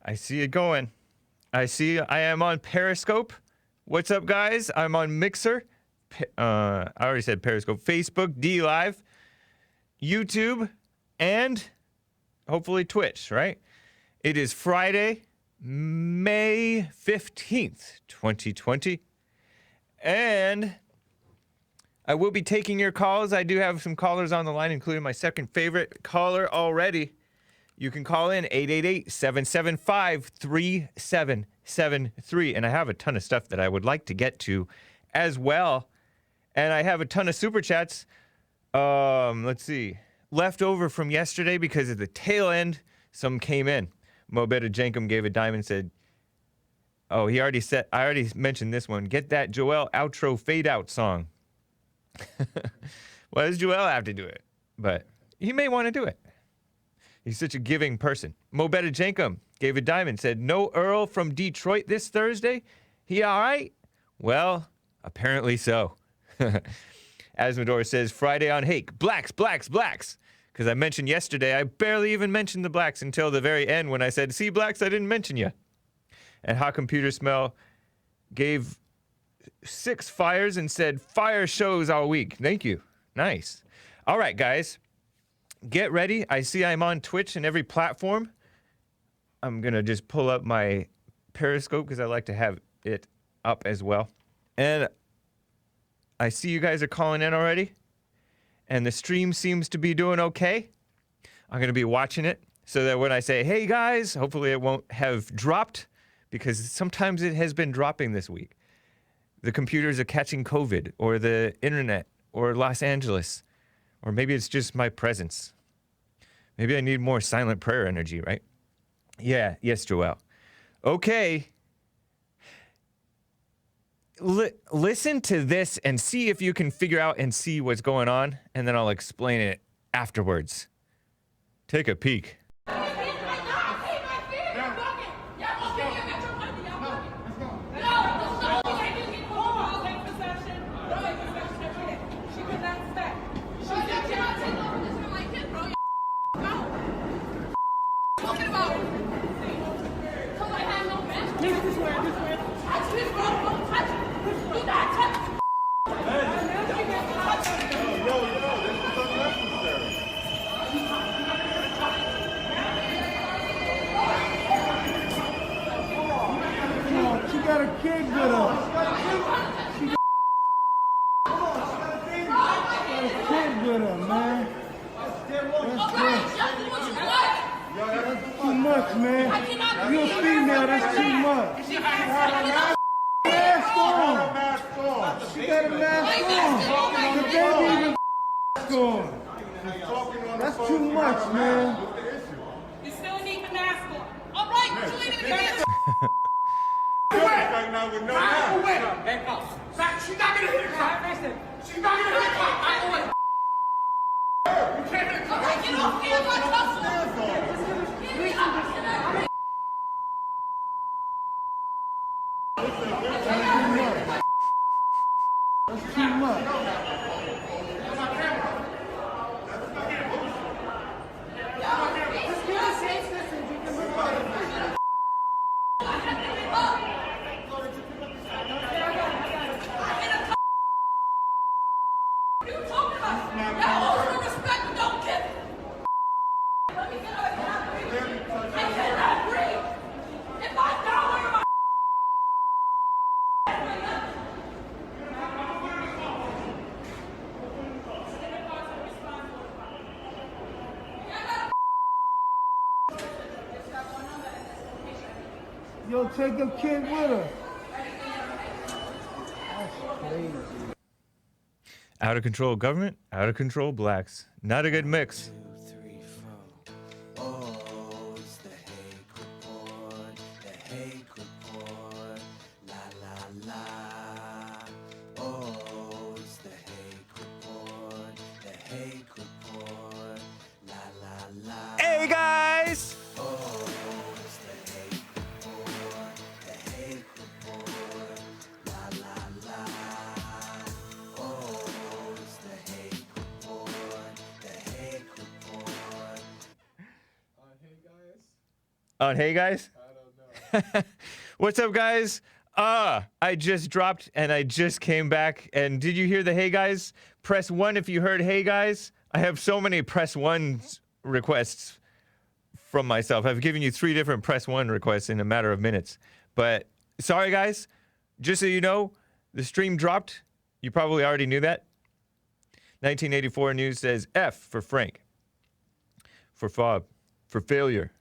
I see it going. I am on Periscope. What's up, guys? I'm on Mixer. I already said Periscope. Facebook, D Live, YouTube, and hopefully Twitch, right? It is Friday, May 15th, 2020. And I will be taking your calls. I do have some callers on the line, including my second favorite caller already. You can call in 888-775-3773. And I have a ton of stuff that I would like to get to as well. And I have a ton of super chats. Let's see. Left over from yesterday because of the tail end. Some came in. Mobetta Jankum gave a dime and said, oh, I already mentioned this one. Get that Joel outro fade out song. Why does Joel have to do it? But he may want to do it. He's such a giving person. Mobetta Jankum gave a dime and said, no Earl from Detroit this Thursday? He all right? Well, apparently so. Asmodor says, Friday on Hake. Blacks. Because I mentioned yesterday, I barely even mentioned the blacks until the very end when I said, see, blacks, I didn't mention you. And Hot Computer Smell gave 6 fires and said, fire shows all week. Thank you. Nice. All right, guys. Get ready. I see I'm on Twitch and every platform. I'm going to just pull up my Periscope because I like to have it up as well. And I see you guys are calling in already. And the stream seems to be doing okay. I'm going to be watching it so that when I say, hey, guys, hopefully it won't have dropped because sometimes it has been dropping this week. The computers are catching COVID or the internet or Los Angeles. Or maybe it's just my presence. Maybe I need more silent prayer energy, right? Yeah, yes, Joel. Okay. Listen to this and see if you can figure out and see what's going on, and then I'll explain it afterwards. Take a peek. Got a kid with her. She got a kid with her, man. That's too much, man. You're a female, that's too much. She got a mask on. She got a mask on. The baby even on. That's too much, man. You still need the mask on. All right, you ain't even getting it. Right now with no mask. She's not gonna hit a cop. She's not gonna hit a cop. You can't hit a cop. Get off me. I'm not That's too much. Yo, take your kid with her. That's crazy. Out of control government, out of control blacks. Not a good mix. 2, 3, 4. Oh, it's the Hake Report, the Hake Report, la la la. Oh, it's the Hake Report, the Hake Report, la la la. Hey guys! Oh, it's the Hake Report, the Hake Report, la la la. Oh, it's the Hake Report, the Hake Report. On Hey Guys? What's up, guys? I just dropped and I just came back. And did you hear the hey guys? Press 1 if you heard hey guys. I have so many press 1 requests from myself. I've given you 3 different press 1 requests in a matter of minutes. But sorry, guys. Just so you know, the stream dropped. You probably already knew that. 1984 News says F for Frank, for fob, for failure.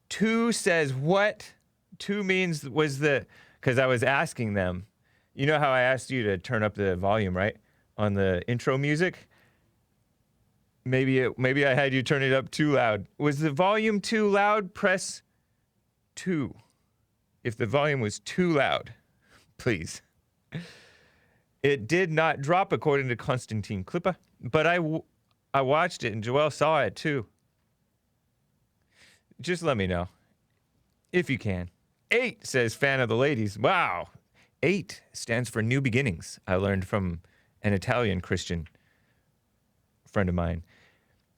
2 says what? 2 means was the, because I was asking them, you know how I asked you to turn up the volume, right? On the intro music? Maybe I had you turn it up too loud. Was the volume too loud? Press 2. If the volume was too loud, please. It did not drop according to Konstantin Klippa, but I watched it and Joel saw it too. Just let me know if you can. 8 says fan of the ladies. Wow. 8 stands for new beginnings. I learned from an Italian Christian friend of mine.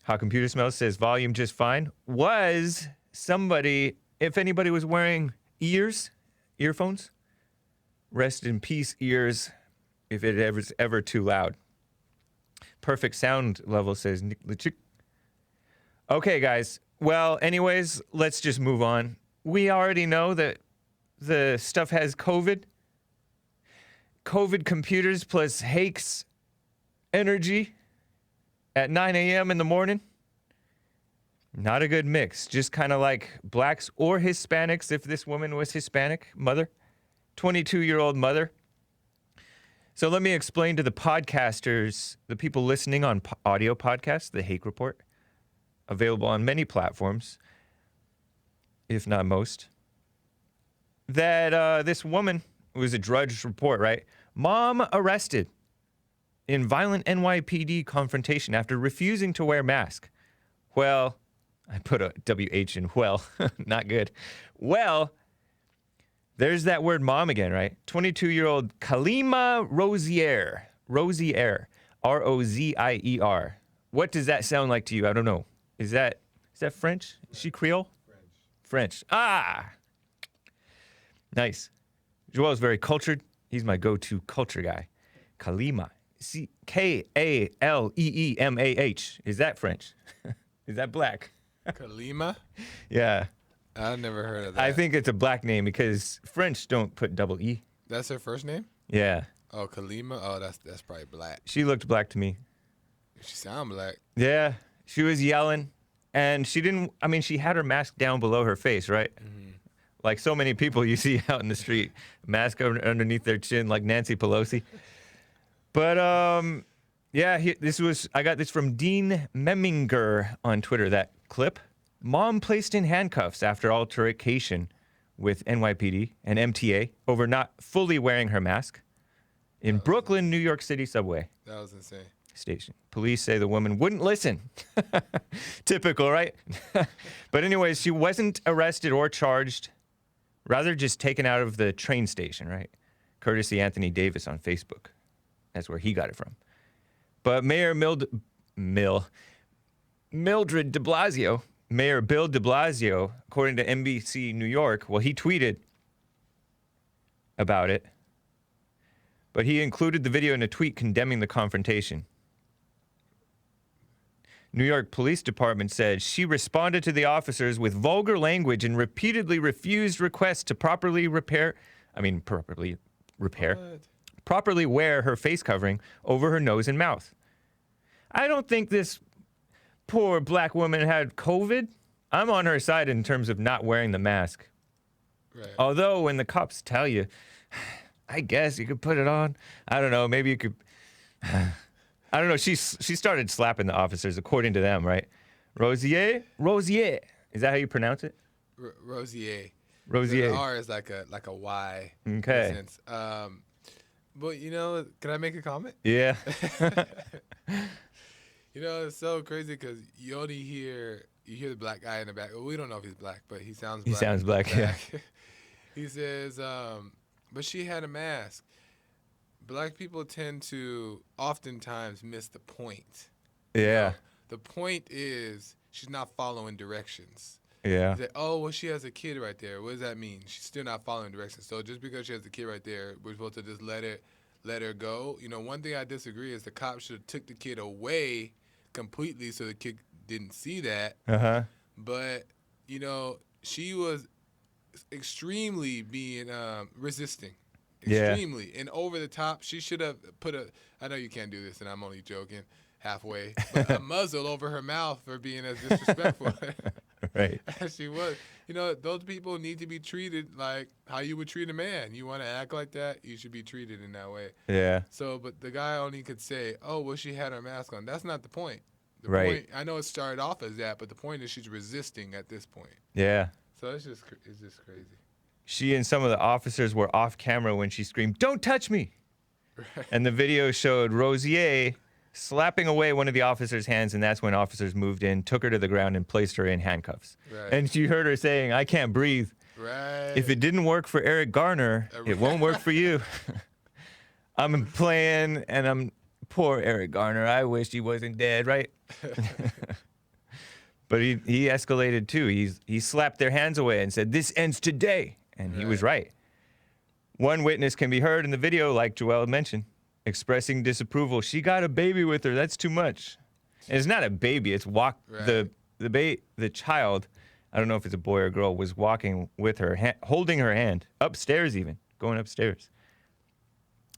How Computer Smells says volume just fine. Was somebody, if anybody was wearing earphones, rest in peace ears if it was ever too loud. Perfect sound level says Nick Lichik. Okay, guys. Well, anyways, let's just move on. We already know that the stuff has COVID. COVID computers plus Hake's energy at 9 a.m. in the morning. Not a good mix. Just kind of like blacks or Hispanics, if this woman was Hispanic, mother. 22-year-old mother. So let me explain to the podcasters, the people listening on audio podcasts, the Hake Report, available on many platforms, if not most, that this woman, it was a Drudge report, right? Mom arrested in violent NYPD confrontation after refusing to wear mask. Well, I put a WH in well, not good. Well, there's that word mom again, right? 22-year-old Kalima Rozier, R-O-Z-I-E-R. What does that sound like to you? I don't know. Is that French? Is she Creole? French. Ah! Nice. Joel's very cultured. He's my go-to culture guy. Kalima. K-A-L-E-E-M-A-H. Is that French? Is that black? Kalima? Yeah. I've never heard of that. I think it's a black name because French don't put double E. That's her first name? Yeah. Oh, Kalima? Oh, that's probably black. She looked black to me. She sound black. Yeah. She was yelling. And she didn't, I mean, she had her mask down below her face, right? Mm-hmm. Like so many people you see out in the street, mask underneath their chin like Nancy Pelosi. But, yeah, I got this from Dean Memminger on Twitter, that clip. Mom placed in handcuffs after altercation with NYPD and MTA over not fully wearing her mask in Brooklyn, New York City subway. That was insane. Station. Police say the woman wouldn't listen. Typical, right? But anyways, she wasn't arrested or charged, rather just taken out of the train station, right? Courtesy Anthony Davis on Facebook. That's where he got it from. But Mayor Mildred de Blasio, Mayor Bill de Blasio, according to NBC New York, well, he tweeted about it, but he included the video in a tweet condemning the confrontation. New York Police Department said she responded to the officers with vulgar language and repeatedly refused requests to properly wear her face covering over her nose and mouth. I don't think this poor black woman had COVID. I'm on her side in terms of not wearing the mask. Right. Although when the cops tell you, I guess you could put it on. I don't know. Maybe you could. I don't know. She started slapping the officers, according to them, right? Rosier. Is that how you pronounce it? Rosier. Rosier. The R is like a Y. Okay. In a sense. But can I make a comment? Yeah. It's so crazy because you only hear the black guy in the back. Well, we don't know if he's black, but he sounds black. He sounds black, yeah. He says, but she had a mask. Black people tend to oftentimes miss the point. Yeah. The point is she's not following directions. Yeah. He's like, oh, well, she has a kid right there. What does that mean? She's still not following directions. So just because she has a kid right there, we're supposed to just let her go. You know, one thing I disagree is the cops should have took the kid away completely so the kid didn't see that. But you know, she was extremely being resisting. Extremely and over the top. She should have put I know you can't do this and I'm only joking halfway, but a muzzle over her mouth for being as disrespectful Right. as she was. You know, those people need to be treated like how you would treat a man. You want to act like that, you should be treated in that way. Yeah. So, but the guy only could say, oh, well, she had her mask on. That's not the point. The Right. point, I know it started off as that, but the point is she's resisting at this point. Yeah. So it's just crazy. She and some of the officers were off camera when she screamed, "Don't touch me!" And the video showed Rosier slapping away one of the officers' hands, and that's when officers moved in, took her to the ground, and placed her in handcuffs. Right. And you heard her saying, "I can't breathe. Right. If it didn't work for Eric Garner, it won't work for you." I'm playing, and I'm poor Eric Garner. I wish he wasn't dead, right? But he escalated too. He slapped their hands away and said, "This ends today." And he was right. One witness can be heard in the video, like Joel mentioned, expressing disapproval. She got a baby with her. That's too much. And it's not a baby. It's the child. I don't know if it's a boy or girl. Was walking with her, holding her hand upstairs, even going upstairs.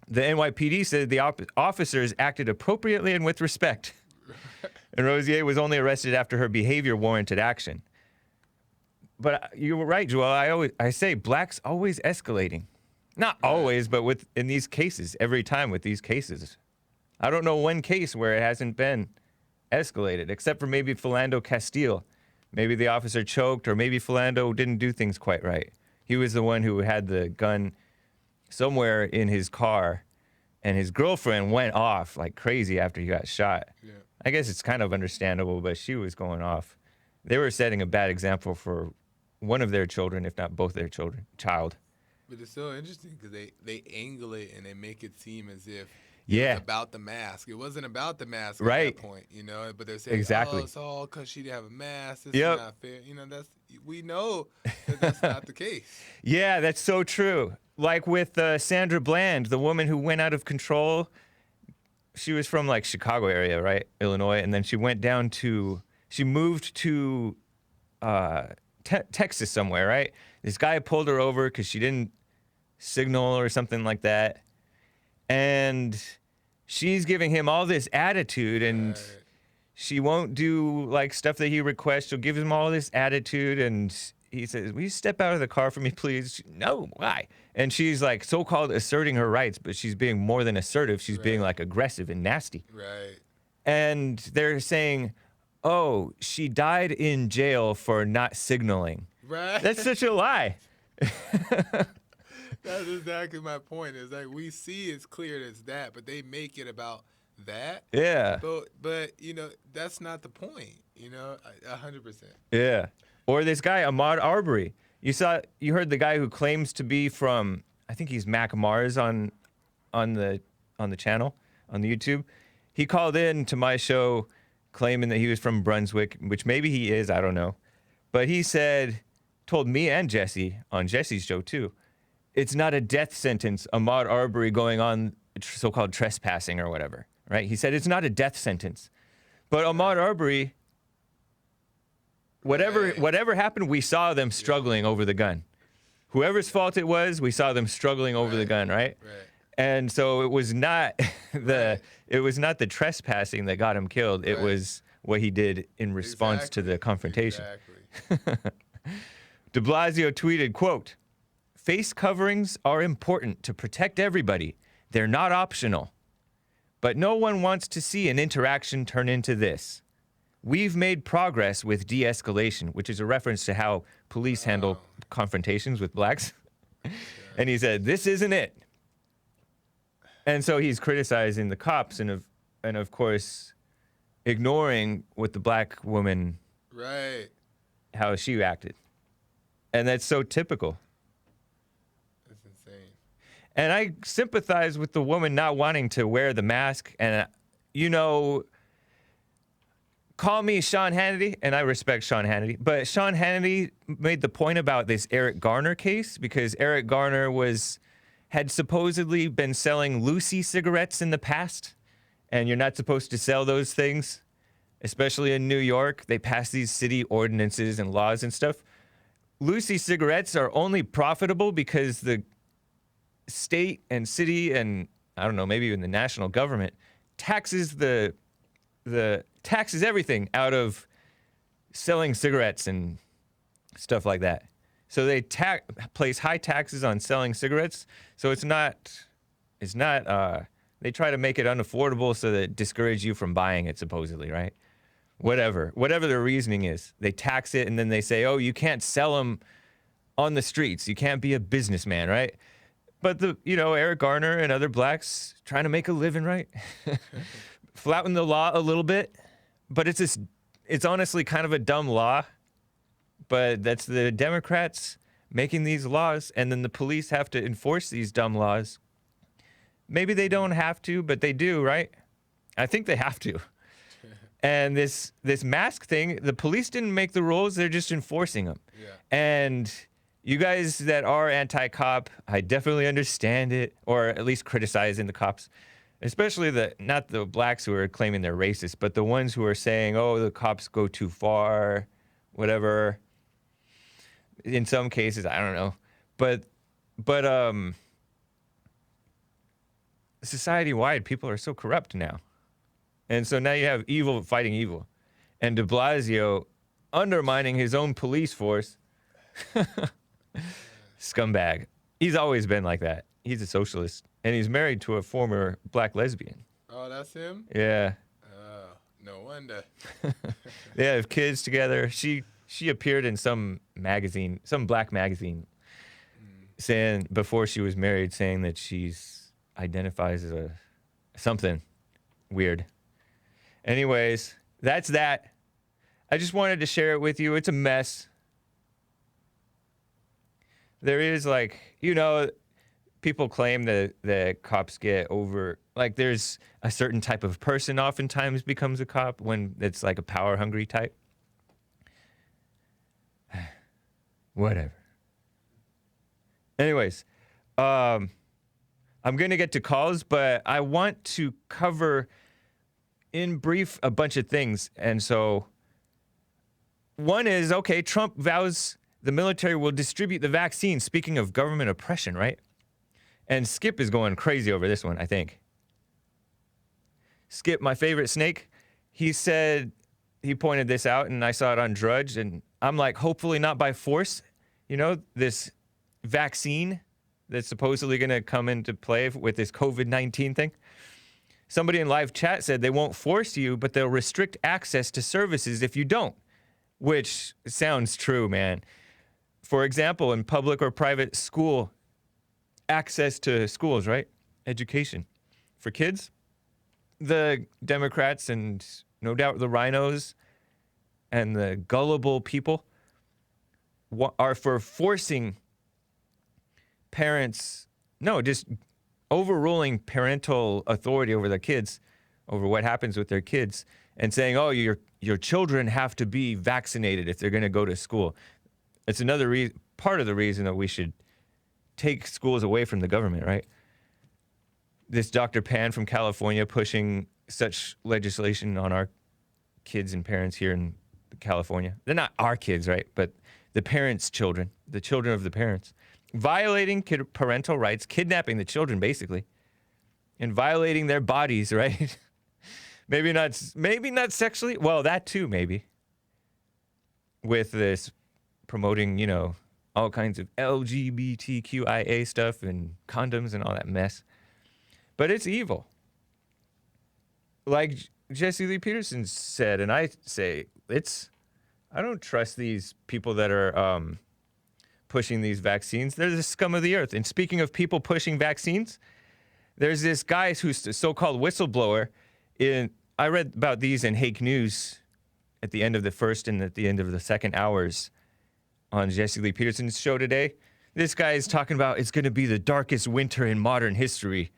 The NYPD said the officers acted appropriately and with respect. And Rosier was only arrested after her behavior warranted action. But you were right, Joel. I say blacks always escalating. Not always, but in these cases, every time with these cases. I don't know one case where it hasn't been escalated, except for maybe Philando Castile. Maybe the officer choked, or maybe Philando didn't do things quite right. He was the one who had the gun somewhere in his car, and his girlfriend went off like crazy after he got shot. Yeah. I guess it's kind of understandable, but she was going off. They were setting a bad example for one of their children, if not both their child. But it's so interesting because they angle it and they make it seem as if it was about the mask. It wasn't about the mask at that point, you know. But they're saying, oh, it's all because she didn't have a mask. This is not fair. You know, we know that's not the case. Yeah, that's so true. Like with Sandra Bland, the woman who went out of control. She was from like Chicago area, right? Illinois. And then she moved to Texas somewhere, right? This guy pulled her over because she didn't signal or something like that. And she's giving him all this attitude, and she won't do like stuff that he requests. She'll give him all this attitude, and he says, "Will you step out of the car for me, please?" No, why? And she's like so-called asserting her rights, but she's being more than assertive. She's being like aggressive and nasty. Right. And they're saying, oh, she died in jail for not signaling. Right. That's such a lie. That's exactly my point. It's like we see it's clear as that, but they make it about that. Yeah. But you know, that's not the point. You know, 100%. Yeah. Or this guy, Ahmaud Arbery. You heard the guy who claims to be from, I think he's Mac Mars on the channel, on the YouTube. He called in to my show claiming that he was from Brunswick, which maybe he is, I don't know. But he told me and Jesse on Jesse's show too, it's not a death sentence, Ahmaud Arbery going on so-called trespassing or whatever, right? He said it's not a death sentence. But Ahmaud Arbery, whatever happened, we saw them struggling over the gun. Whoever's fault it was, we saw them struggling over the gun, right? Right. And so it was not the trespassing that got him killed. It was what he did in response to the confrontation. Exactly. De Blasio tweeted, quote, "Face coverings are important to protect everybody. They're not optional. But no one wants to see an interaction turn into this. We've made progress with de-escalation," which is a reference to how police handle confrontations with blacks. And he said, "This isn't it." And so he's criticizing the cops and of course ignoring what the black woman, how she acted. And that's so typical. That's insane. And I sympathize with the woman not wanting to wear the mask. And, you know, call me Sean Hannity, and I respect Sean Hannity, but Sean Hannity made the point about this Eric Garner case because Eric Garner had supposedly been selling Lucy cigarettes in the past, and you're not supposed to sell those things, especially in New York. They pass these city ordinances and laws and stuff. Lucy cigarettes are only profitable because the state and city and, I don't know, maybe even the national government taxes taxes everything out of selling cigarettes and stuff like that. So they place high taxes on selling cigarettes. So it's not, they try to make it unaffordable so that it discourage you from buying it, supposedly, right? Whatever their reasoning is. They tax it and then they say, oh, you can't sell them on the streets. You can't be a businessman, right? But Eric Garner and other blacks trying to make a living, right? Flatten the law a little bit, but it's honestly kind of a dumb law. But that's the Democrats making these laws, and then the police have to enforce these dumb laws. Maybe they don't have to, but they do, right? I think they have to. And this mask thing, the police didn't make the rules; they're just enforcing them. Yeah. And you guys that are anti-cop, I definitely understand it, or at least criticizing the cops. Especially not the blacks who are claiming they're racist, but the ones who are saying, oh, the cops go too far, whatever. In some cases, I don't know. But society-wide, people are so corrupt now. And so now you have evil fighting evil. And de Blasio undermining his own police force. Scumbag. He's always been like that. He's a socialist. And he's married to a former black lesbian. Oh, that's him? Yeah. Oh, no wonder. They have kids together. She appeared in some magazine, some black magazine, saying before she was married, saying that she's identifies as something weird. Anyways, that's that. I just wanted to share it with you. It's a mess. There is people claim that cops get over, there's a certain type of person oftentimes becomes a cop when it's like a power-hungry type. Whatever. Anyways, I'm going to get to calls, but I want to cover in brief a bunch of things. And so one is, okay, Trump vows the military will distribute the vaccine. Speaking of government oppression, right? And Skip is going crazy over this one, I think. Skip, my favorite snake, he pointed this out, and I saw it on Drudge, and I'm like, hopefully not by force. This vaccine that's supposedly going to come into play with this COVID-19 thing. Somebody in live chat said they won't force you, but they'll restrict access to services if you don't, which sounds true, man. For example, in public or private school, access to schools, right? Education. For kids, the Democrats and no doubt the rhinos and the gullible people are for forcing parents, just overruling parental authority over their kids, over what happens with their kids, and saying, oh, your children have to be vaccinated if they're going to go to school. It's another part of the reason that we should take schools away from the government, right? This Dr. Pan from California pushing such legislation on our kids and parents here in California. They're not our kids, right? But the parents' children, the children of the parents. Violating parental rights, kidnapping the children, basically. And violating their bodies, right? Maybe not sexually. Well, that too, maybe. With this promoting, all kinds of LGBTQIA stuff and condoms and all that mess. But it's evil. Like Jesse Lee Peterson said, and I say, I don't trust these people that are pushing these vaccines. They're the scum of the earth. And speaking of people pushing vaccines, there's this guy who's a so-called whistleblower. I read about these in Hake News at the end of the first and at the end of the second hours on Jesse Lee Peterson's show today. This guy is talking about it's going to be the darkest winter in modern history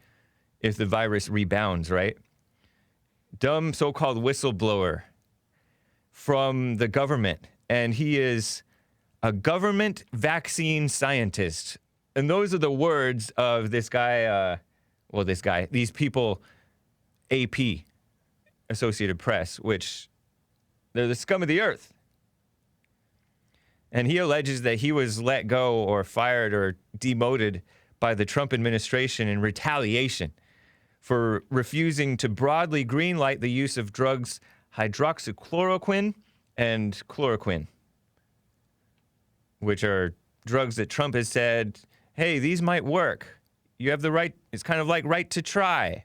if the virus rebounds, right? Dumb so-called whistleblower. from the government, and he is a government vaccine scientist. And those are the words of this guy, these people, AP, Associated Press, which they're the scum of the earth. And he alleges that he was let go or fired or demoted by the Trump administration in retaliation for refusing to broadly greenlight the use of drugs hydroxychloroquine and chloroquine, which are drugs that Trump has said, hey, these might work. You have the right, it's kind of like right to try.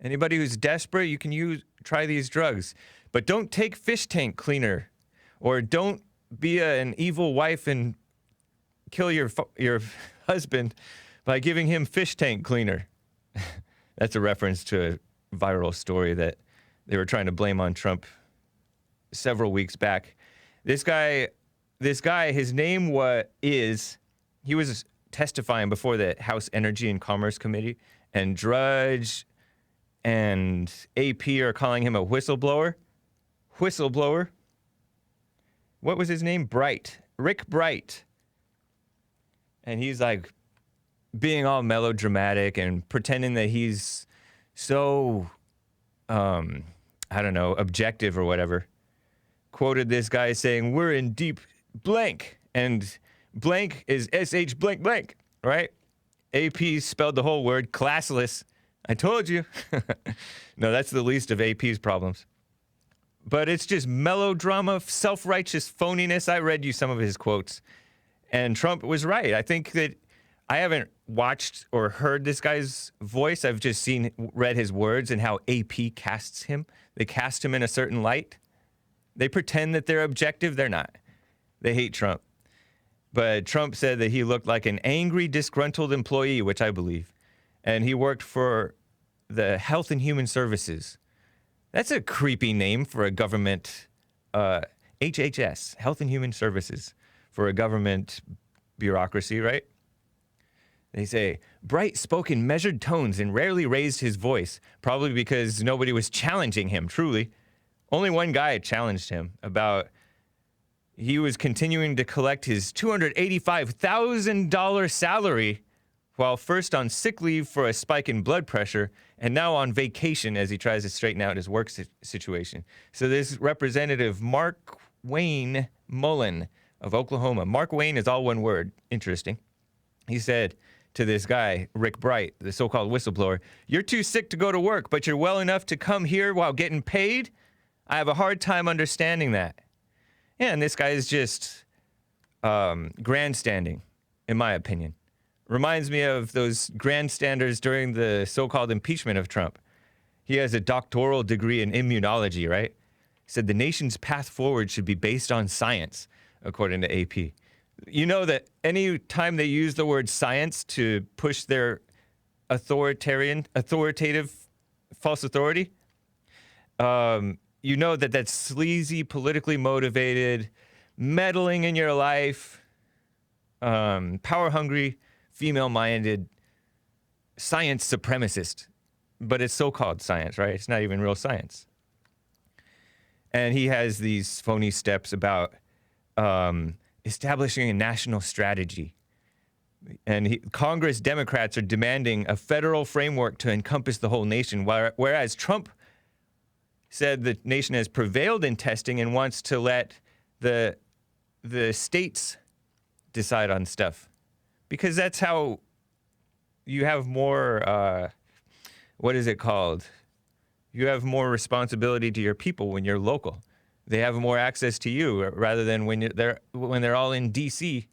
Anybody who's desperate, you can try these drugs. But don't take fish tank cleaner, or don't be an evil wife and kill your husband by giving him fish tank cleaner. That's a reference to a viral story that they were trying to blame on Trump several weeks back. This guy, his name he was testifying before the House Energy and Commerce Committee, and Drudge and AP are calling him a whistleblower. Whistleblower. What was his name? Rick Bright. And he's like being all melodramatic and pretending that he's so, objective or whatever. Quoted this guy saying, we're in deep blank. And blank is SH blank blank, right? AP spelled the whole word, classless. I told you. No, that's the least of AP's problems. But it's just melodrama, self-righteous phoniness. I read you some of his quotes. And Trump was right. I think that I haven't watched or heard this guy's voice. I've just read his words and how AP casts him. They cast him in a certain light. They pretend that they're objective. They're not. They hate Trump. But Trump said that he looked like an angry, disgruntled employee, which I believe. And he worked for the Health and Human Services. That's a creepy name for a government, HHS, Health and Human Services, for a government bureaucracy, right? They say, Bright spoke in measured tones and rarely raised his voice, probably because nobody was challenging him, truly. Only one guy challenged him about he was continuing to collect his $285,000 salary while first on sick leave for a spike in blood pressure and now on vacation as he tries to straighten out his work situation. So this Representative Mark Wayne Mullen of Oklahoma. Mark Wayne is all one word. Interesting. He said to this guy, Rick Bright, the so-called whistleblower, you're too sick to go to work, but you're well enough to come here while getting paid? I have a hard time understanding that. Yeah, and this guy is just grandstanding, in my opinion. Reminds me of those grandstanders during the so-called impeachment of Trump. He has a doctoral degree in immunology, right? He said the nation's path forward should be based on science, according to AP. You know that any time they use the word science to push their authoritative false authority, you know that that's sleazy, politically motivated, meddling in your life, power-hungry, female-minded, science supremacist. But it's so-called science, right? It's not even real science. And he has these phony steps about establishing a national strategy. And Congress Democrats are demanding a federal framework to encompass the whole nation, whereas Trump said the nation has prevailed in testing and wants to let the states decide on stuff. Because that's how you have more, what is it called? You have more responsibility to your people when you're local. They have more access to you rather than when they're all in D.C.,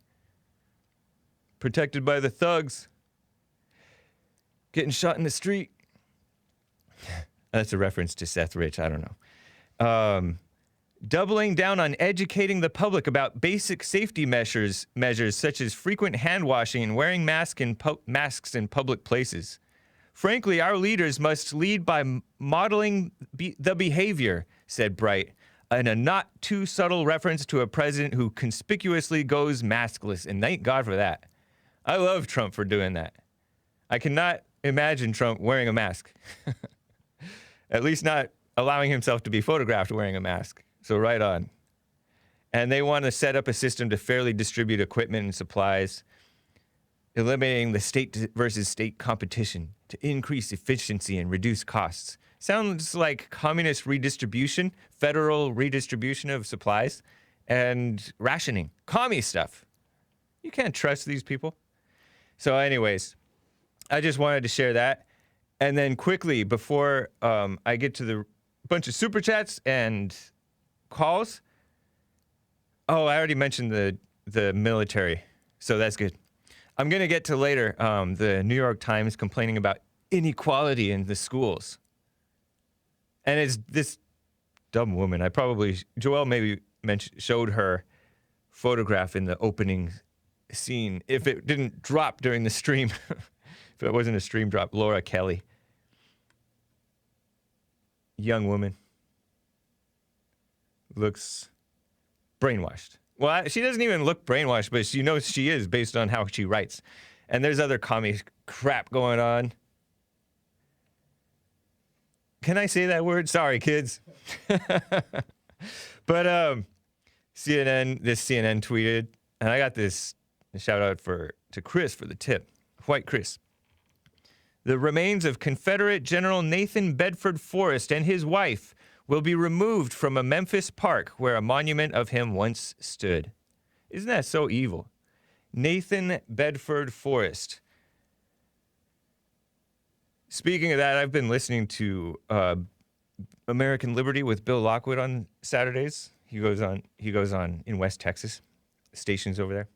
protected by the thugs, getting shot in the street. That's a reference to Seth Rich. I don't know. Doubling down on educating the public about basic safety measures such as frequent hand washing and wearing masks in public places. Frankly, our leaders must lead by modeling the behavior, said Bright, in a not too subtle reference to a president who conspicuously goes maskless, and thank God for that. I love Trump for doing that. I cannot imagine Trump wearing a mask. At least not allowing himself to be photographed wearing a mask. So right on. And they want to set up a system to fairly distribute equipment and supplies, eliminating the state versus state competition to increase efficiency and reduce costs. Sounds like communist redistribution, federal redistribution of supplies, and rationing. Commie stuff. You can't trust these people. So anyways, I just wanted to share that. And then quickly, before I get to the bunch of super chats and calls. Oh, I already mentioned the military, so that's good. I'm going to get to later the New York Times complaining about inequality in the schools. And it's this dumb woman. Joelle maybe showed her photograph in the opening scene. If it didn't drop during the stream, if it wasn't a stream drop, Laura Kelly. Young woman. Looks brainwashed. Well, she doesn't even look brainwashed, but she knows she is based on how she writes. And there's other commie crap going on. Can I say that word? Sorry, kids. But CNN tweeted, and I got this shout out to Chris for the tip. White Chris. The remains of Confederate General Nathan Bedford Forrest and his wife will be removed from a Memphis park where a monument of him once stood. Isn't that so evil? Nathan Bedford Forrest. Speaking of that, I've been listening to American Liberty with Bill Lockwood on Saturdays. He goes on in West Texas, stations over there.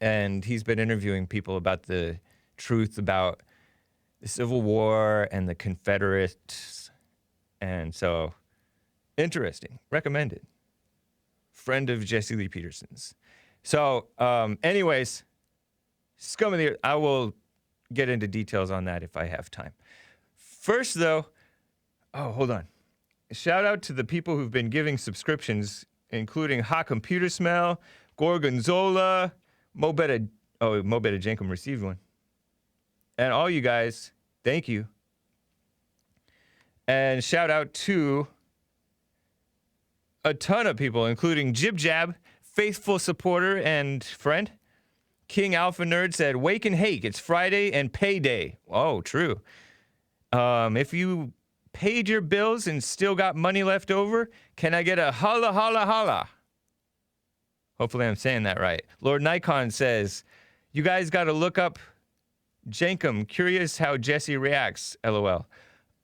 And he's been interviewing people about the truth about the Civil War and the Confederates. And so, interesting. Recommended. Friend of Jesse Lee Peterson's. So, anyways, scum of the earth. I will get into details on that if I have time. First, though, hold on. Shout out to the people who've been giving subscriptions, including Ha Computer Smell, Gorgonzola, Mobetta Jenkum received one. And all you guys, thank you. And shout out to a ton of people, including Jib Jab, faithful supporter and friend. King Alpha Nerd said, "Wake and Hake, it's Friday and payday." Oh, true. If you paid your bills and still got money left over, can I get a holla, holla, holla? Hopefully I'm saying that right. Lord Nikon says, "You guys got to look up Jenkum. Curious how Jesse reacts, LOL."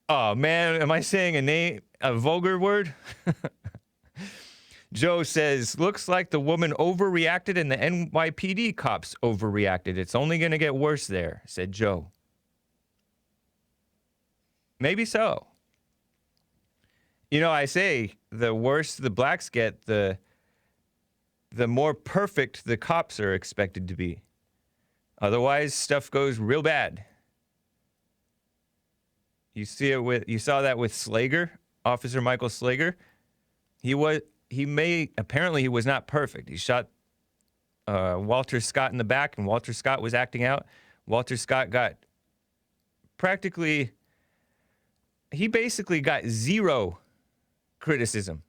Oh, man, am I saying a vulgar word? Joe says, "Looks like the woman overreacted and the NYPD cops overreacted. It's only going to get worse there," said Joe. Maybe so. You know, I say the worse the blacks get, the more perfect the cops are expected to be. Otherwise, stuff goes real bad. You saw that with Slager, Officer Michael Slager. Apparently he was not perfect. He shot Walter Scott in the back, and Walter Scott was acting out. Walter Scott he basically got zero criticism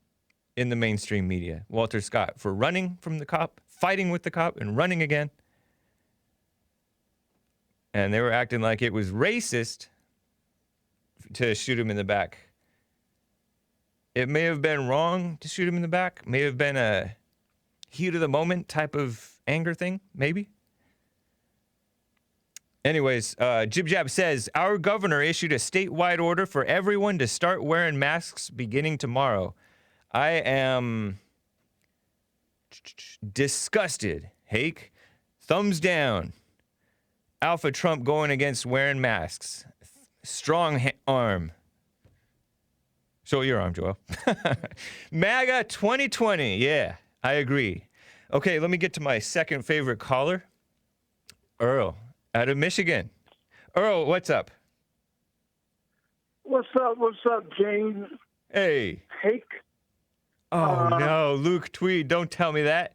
in the mainstream media. Walter Scott for running from the cop, fighting with the cop, and running again. And they were acting like it was racist to shoot him in the back. It may have been wrong to shoot him in the back. May have been a heat of the moment type of anger thing, maybe. Anyways, Jib Jab says, "Our governor issued a statewide order for everyone to start wearing masks beginning tomorrow. I am disgusted. Hake, thumbs down. Alpha Trump going against wearing masks. Strong arm." Show your arm, Joel. MAGA 2020. Yeah, I agree. Okay, let me get to my second favorite caller. Earl, out of Michigan. Earl, what's up? What's up, Jane? Hey. Hake? Oh, no, Luke Tweed, don't tell me that.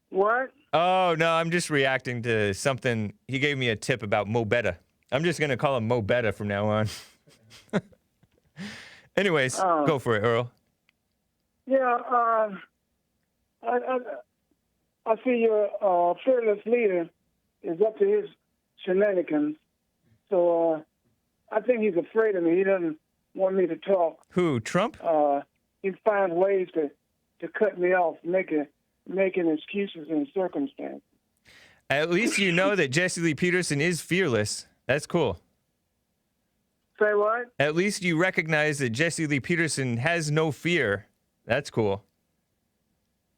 What? Oh, no, I'm just reacting to something. He gave me a tip about Mobetta. I'm just going to call him Mobetta from now on. Anyways, go for it, Earl. Yeah, I see your fearless leader is up to his shenanigans. So I think he's afraid of me. He doesn't want me to talk. Who, Trump? He finds ways to cut me off, making excuses and circumstances. At least you know that Jesse Lee Peterson is fearless. That's cool. Say what? At least you recognize that Jesse Lee Peterson has no fear. That's cool.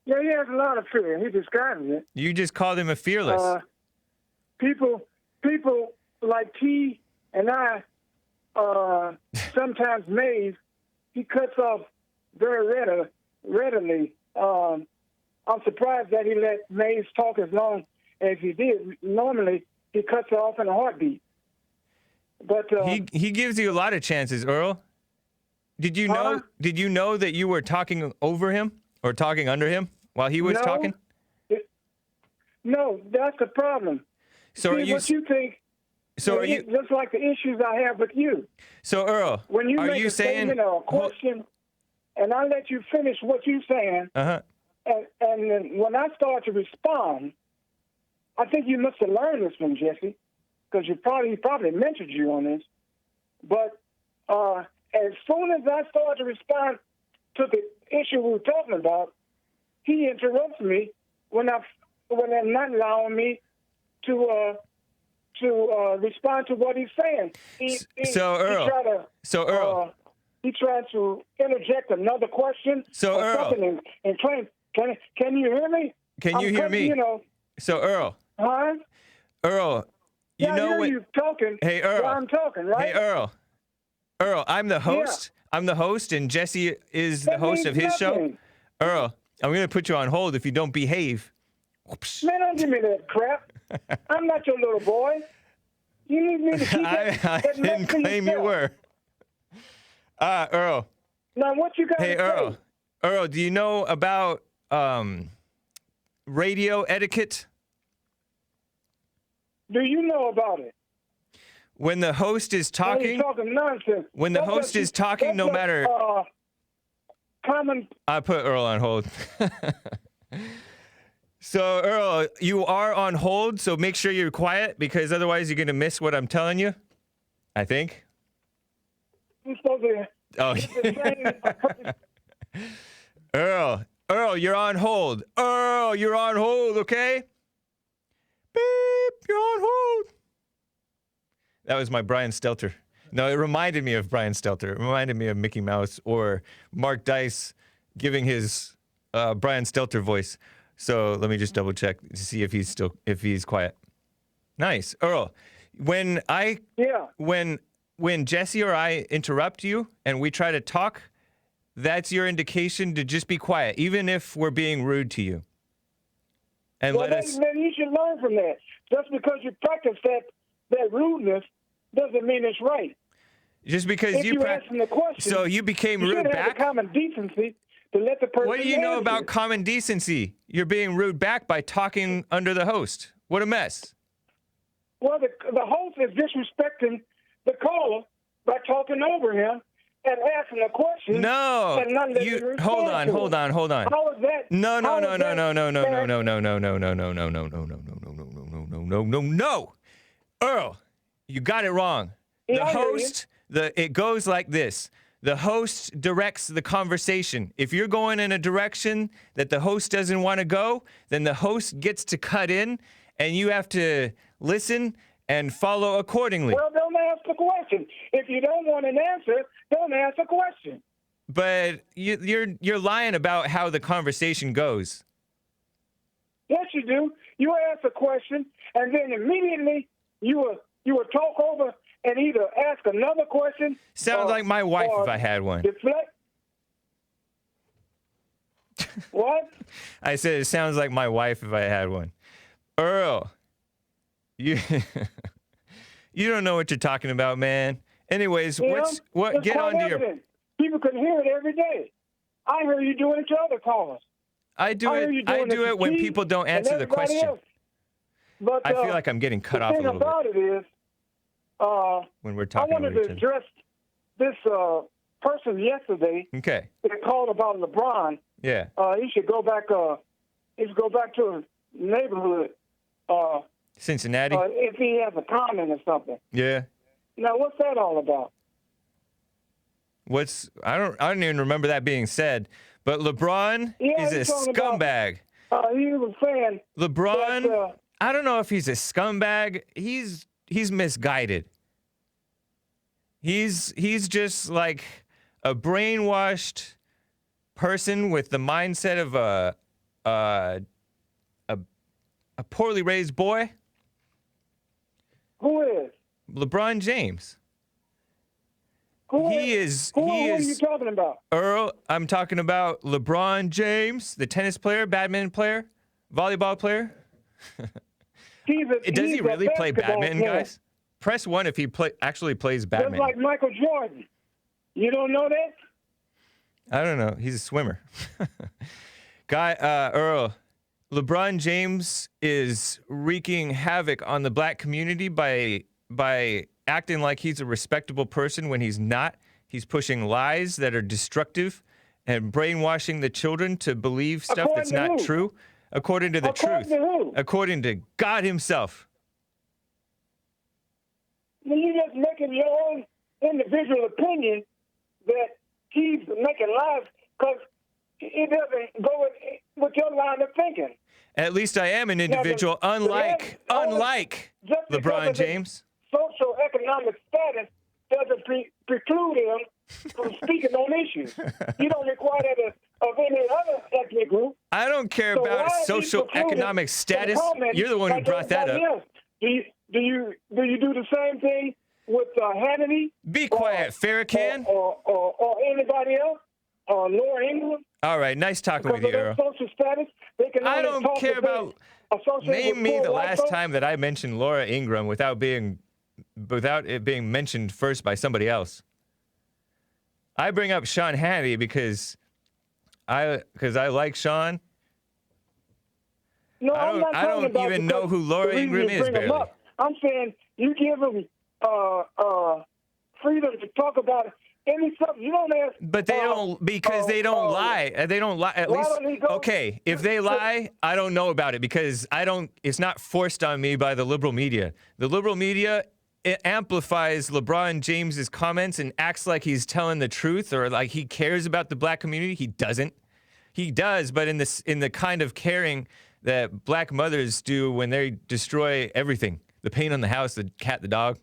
Yeah, he has a lot of fear. He describes it. You just called him a fearless. People like T and I, sometimes Mays, he cuts off very readily. I'm surprised that he let Mays talk as long as he did. Normally, he cuts off in a heartbeat. But he gives you a lot of chances, Earl. Did you know? Did you know that you were talking over him or talking under him while he was talking? No, that's the problem. So See, are you? What you think? So are you? Just like the issues I have with you. So Earl, When you are make you a saying? statement or a question, and I let you finish what you're saying, Uh-huh. and then when I start to respond, I think you must have learned this from Jesse, because he probably mentored you on this. But as soon as I start to respond to the issue we were talking about, he interrupts me when they're not allowing me to respond to what he's saying. Earl. He tried to interject another question. So, or Earl. something and claim, can you hear me? Can you hear me? You know. So Earl. Huh? Earl. You Yeah, know I hear when? you talking. Hey, Earl. While I'm talking, right? Hey, Earl. Earl, I'm the host. Yeah. I'm the host, and Jesse is the That host of means his show. nothing. Earl, I'm going to put you on hold if you don't behave. Whoops. Man, don't give me that crap. I'm not your little boy. You need me to keep that, I that mess didn't to claim you yourself. were. Earl. Now, what you got Hey, to Earl. say? Earl, do you know about radio etiquette? Do you know about it? When the host is When talking, you're talking nonsense. when the host is talking, no matter. Common. I put Earl on hold. So, Earl, you are on hold, so make sure you're quiet because otherwise you're going to miss what I'm telling you. I think. I'm supposed to. Oh. Earl, you're on hold. Earl, you're on hold, okay? Beep, you're on hold. That was my Brian Stelter. No, it reminded me of Brian Stelter. It reminded me of Mickey Mouse or Mark Dice giving his Brian Stelter voice. So let me just double check to see if he's quiet. Nice, Earl. When Jesse or I interrupt you and we try to talk, that's your indication to just be quiet, even if we're being rude to you. And Well, then you should learn from that. Just because you practice that rudeness doesn't mean it's right. Just because if you ask them the question, so you became rude should have back. the common decency to let the person. What do you know answer. about common decency? You're being rude back by talking under the host. What a mess. Well, the host is disrespecting the caller by talking over him and asking a question. No, and not letting him hold respond on. to it. How is that? No. Earl, you got it wrong. The host, it goes like this. The host directs the conversation. If you're going in a direction that the host doesn't want to go, then the host gets to cut in, and you have to listen and follow accordingly. Well, don't ask the question. If you don't want an answer, don't ask a question. But you're lying about how the conversation goes. Yes, you do. You ask a question, and then immediately you will talk over and either ask another question. Sounds like my wife if I had one. Deflect. What? I said it sounds like my wife if I had one. Earl, you don't know what you're talking about, man. Anyways, It's get quite on to your. evident. People can hear it every day. I hear you doing it to other callers. I do it when people don't answer the question. Else. But I feel like I'm getting cut off a little bit. The thing about it is, when we're talking I wanted over to each other. address this person yesterday Okay. that called about LeBron. Yeah. He should go back. He should go back to his neighborhood. Cincinnati. If he has a comment or something. Yeah. Now, what's that all about? I don't even remember that being said. But LeBron is a he's talking about- scumbag. He was saying LeBron, that, I don't know if he's a scumbag. He's misguided. He's just like a brainwashed person with the mindset of a poorly raised boy. who is? LeBron James. Who He are you talking about? Earl, I'm talking about LeBron James, the tennis player, badminton player, volleyball player. Does he really play badminton, guys? Press 1 if he actually plays Just badminton. like Michael Jordan. You don't know that? I don't know. He's a swimmer. Earl, LeBron James is wreaking havoc on the black community by acting like he's a respectable person when he's not. He's pushing lies that are destructive and brainwashing the children to believe stuff that's not true. According to the truth. To who? According to God himself. You're just making your own individual opinion that he's making lies because it doesn't go with your line of thinking. At least I am an individual, unlike Just because LeBron of his James. Socioeconomic status doesn't preclude him from speaking on issues. You don't require that of any other ethnic group. I don't care So about why is he socioeconomic precluded status. from commenting You're the one who like brought that everybody up. else? Do you do the same thing with Hannity? Be quiet, Farrakhan. Or anybody else? Or Laura Ingram? All right, nice talking with Because you, of Earl. their social status, they can I only don't talk care if they're about. associated Name with me poor the white last folks. time that I mentioned Laura Ingram without it being mentioned first by somebody else. I bring up Sean Hannity because I like Sean. No, I I'm not don't talking about even know who Laura the reason Ingram you is, bring 'em barely. up. I'm saying you give them freedom to talk about any subject. You don't ask. But they don't, because they don't lie. They don't lie. At why least, don't he go- okay, if they lie, I don't know about it because it's not forced on me by the liberal media. The liberal media, it amplifies LeBron James's comments and acts like he's telling the truth or like he cares about the black community. He doesn't. He does, but in the kind of caring that black mothers do when they destroy everything. The paint on the house, the cat, the dog.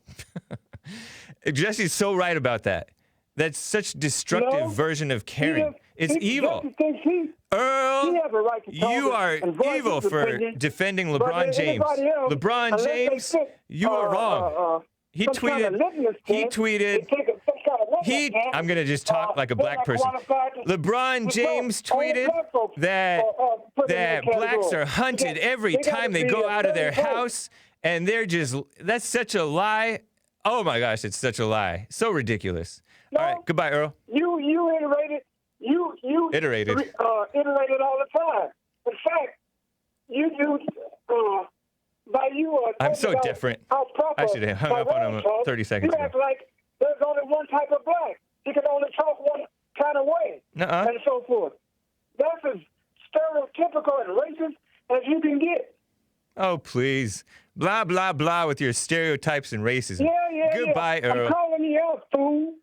Jesse's so right about that. That's such destructive No, version of caring. It's he evil. just thinks he Earl, has a right to talk you are and voice evil his for opinion, defending but LeBron James. anybody else, LeBron unless they James, fit, you are wrong. He some kind of litmus test, tweeted, they take some kind of litmus test, I'm going to just talk like a they're black not person. qualified to- LeBron to James vote. Only tweeted black folks that put in that blacks category. are hunted They- every they gotta time they be go a out of their certain place. house, and that's such a lie. Oh my gosh, it's such a lie. So ridiculous. No. All right, goodbye, Earl. You iterated. You Iterated. Iterated all the time. In fact, you do by you. I'm so talking about different. how proper I should have hung my up on word him talk, 30 seconds You ago. act like there's only one type of black. He can only talk one kind of way, Nuh-uh. and so forth. That's as stereotypical and racist as you can get. Oh, please. Blah, blah, blah with your stereotypes and racism. Yeah. Goodbye, Earl. I'm calling you out, fool.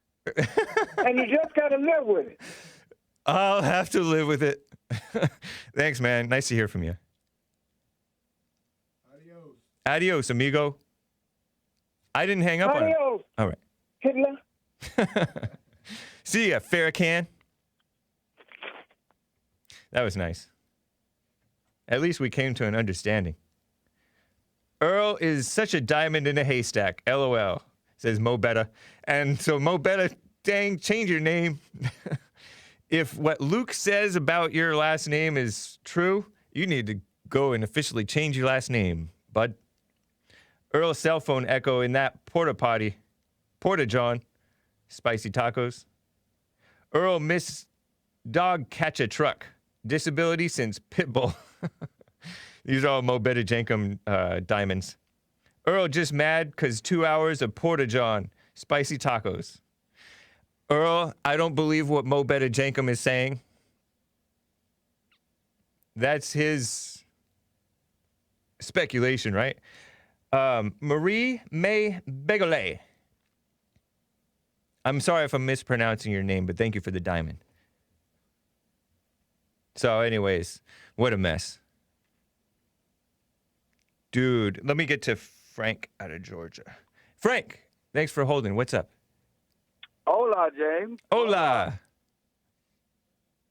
And you just got to live with it. I'll have to live with it. Thanks, man. Nice to hear from you. Adios, amigo. I didn't hang up on him. Adios, All right. Hitler. See ya, Farrakhan. That was nice. At least we came to an understanding. Earl is such a diamond in a haystack. LOL, says Mo Betta. And so Mo Betta, dang, change your name. If what Luke says about your last name is true, you need to go and officially change your last name, bud. Earl's cell phone echo in that porta potty. Porta John. Spicy tacos. Earl miss dog catch a truck. Disability since Pitbull. These are all Mo Betta Jankum diamonds. Earl just mad because 2 hours of Porta John. Spicy tacos. Earl, I don't believe what Mo Betta Jankum is saying. That's his speculation, right? Marie May Begole. I'm sorry if I'm mispronouncing your name, but thank you for the diamond. So anyways, what a mess. Dude, let me get to Frank out of Georgia. Frank, thanks for holding. What's up? Hola, James. Hola.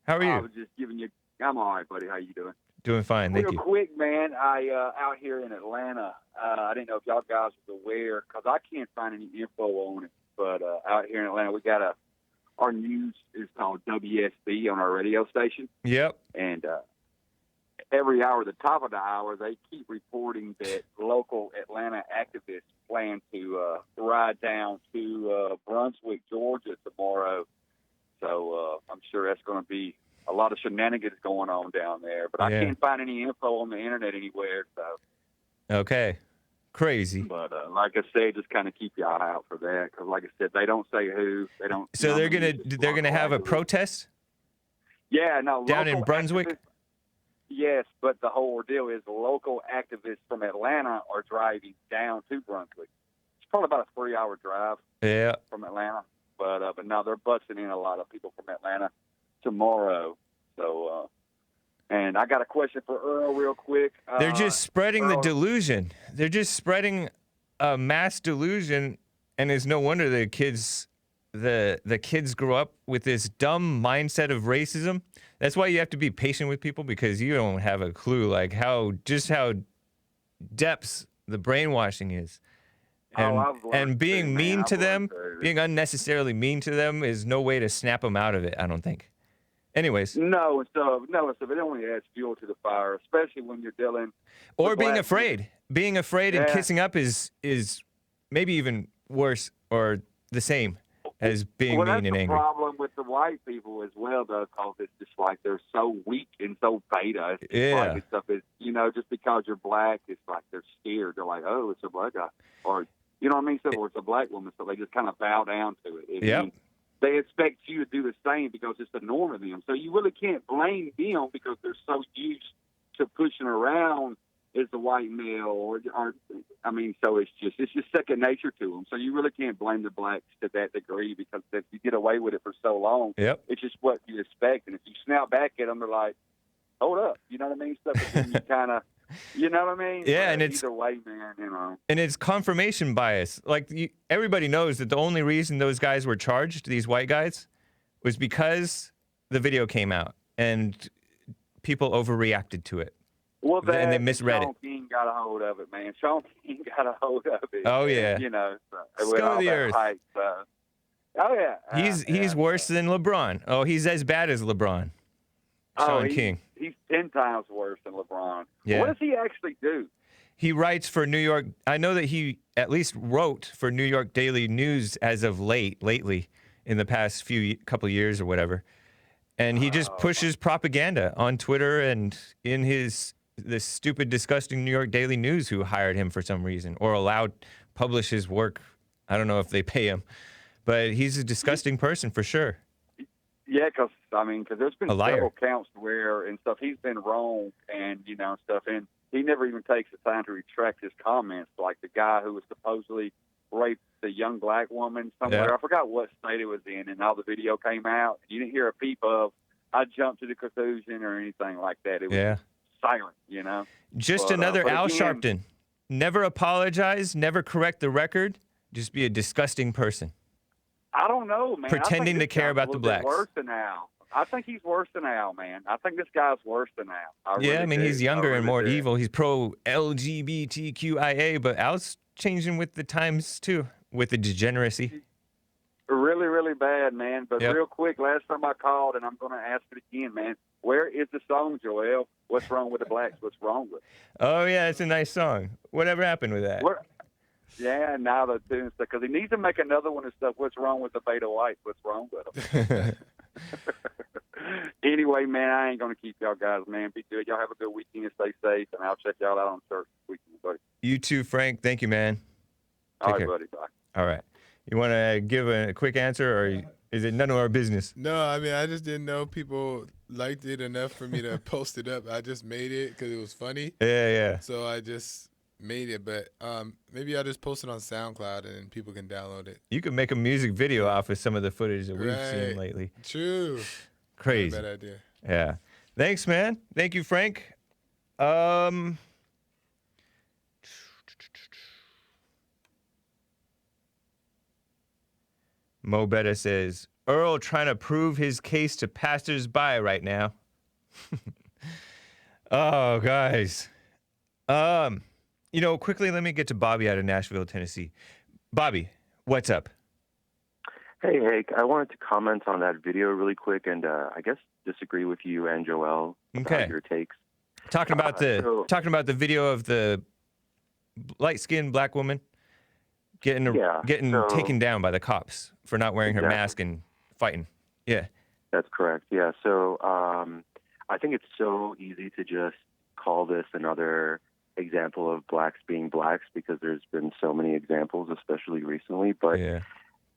How are I you? was just giving you. I'm all right, buddy. How you doing? Doing fine, thank Real you. quick, man. I out here in Atlanta. I didn't know if y'all guys was aware because I can't find any info on it. But out here in Atlanta, we got our news is called WSB on our radio station, Yep. and every hour, the top of the hour, they keep reporting that local Atlanta activists plan to ride down to Brunswick, Georgia tomorrow. So I'm sure that's going to be a lot of shenanigans going on down there. But I can't find any info on the internet anywhere. So Okay. Crazy. But like I said, just kind of keep your eye out for that because, like I said, they don't say who. They don't. So they're gonna have a protest? Yeah, no. Down in local Brunswick? activists- Yes, but the whole ordeal is local activists from Atlanta are driving down to Brunswick. It's probably about a 3-hour drive Yeah. from Atlanta. But now they're busting in a lot of people from Atlanta tomorrow. So, and I got a question for Earl real quick. They're just spreading the Earl- delusion. They're just spreading a mass delusion, and it's no wonder the kids grow up with this dumb mindset of racism. That's why you have to be patient with people because you don't have a clue like how depths the brainwashing is. And being mean to them, being unnecessarily mean to them is no way to snap them out of it, I don't think. Anyways. No, so it only adds fuel to the fire, especially when you're dealing. Or with being black afraid. people. Being afraid and kissing up is maybe even worse or the same as being mean and That's the angry. problem with the white people as well, though, because it's just like they're so weak and so beta. It's just like this stuff is, just because you're black, it's like they're scared. They're like, oh, it's a black guy, or you know what I mean? So, or it's a black woman, so they just kind of bow down to it. Yep. They expect you to do the same because it's the norm of them. So you really can't blame them because they're so used to pushing around as the white male, so it's just second nature to them. So you really can't blame the blacks to that degree because if you get away with it for so long, it's just what you expect. And if you snap back at them, they're like, hold up, you know what I mean? Stuff that then you kind of, you know what I mean? Yeah, but and it's either way, man, And it's confirmation bias. Like everybody knows that the only reason those guys were charged, these white guys, was because the video came out and people overreacted to it. Well, and they misread Sean King got a hold of it, man. Sean King got a hold of it. Oh, yeah. With Scum all of the that earth. hype, oh yeah. He's worse than LeBron. Oh, he's as bad as LeBron. Sean King. He's 10 times worse than LeBron. Yeah. What does he actually do? He writes for New York. I know that he at least wrote for New York Daily News as of lately, in the past couple of years or whatever. And he just pushes propaganda on Twitter and in this stupid, disgusting New York Daily News who hired him for some reason or allowed publish his work. I don't know if they pay him, but he's a disgusting person for sure. Yeah, because there's been A liar. several counts where and stuff he's been wrong and stuff, and he never even takes the time to retract his comments. Like the guy who was supposedly raped the young black woman somewhere. Yeah. I forgot what state it was in, and all the video came out. You didn't hear a peep of I jumped to the conclusion or anything like that. It was silent, Just But, another but Al again- Sharpton. Never apologize, never correct the record, just be a disgusting person. I don't know, man. Pretending I to think this care guy's about a the little bit blacks. Worse than Al. I think he's worse than Al, man. I think this guy's worse than Al. He's younger and more evil. evil. He's pro LGBTQIA, but Al's changing with the times too, with the degeneracy. Really, really bad, man. But Yep. real quick, last time I called, and I'm going to ask it again, man. Where is the song, Joel? What's wrong with the blacks? What's wrong with it? Oh yeah, it's a nice song. Whatever happened with that? Yeah, now the tune stuff because he needs to make another one and stuff. What's wrong with the beta whites? What's wrong with them? Anyway, man, I ain't gonna keep y'all guys, man. Be good. Y'all have a good weekend and stay safe, and I'll check y'all out on church this weekend, buddy. You too, Frank. Thank you, man. All right, care. buddy. Bye. All right. You want to give a quick answer, or Is it none of our business? No, I mean, I just didn't know people liked it enough for me to post it up. I just made it because it was funny. Yeah. So I just made it, but maybe I'll just post it on SoundCloud and people can download it. You could make a music video off of some of the footage that we've seen lately. True. Crazy. Not a bad idea. Yeah. Thanks, man. Thank you, Frank. Mo Betta says, Earl trying to prove his case to passersby right now. Oh, guys. Quickly, let me get to Bobby out of Nashville, Tennessee. Bobby, what's up? Hey, Hake, I wanted to comment on that video really quick and I guess disagree with you and Joel about your takes. Talking about the video of the light-skinned black woman getting taken down by the cops for not wearing her mask and fighting. Yeah. That's correct. Yeah. So I think it's so easy to just call this another example of blacks being blacks because there's been so many examples, especially recently. But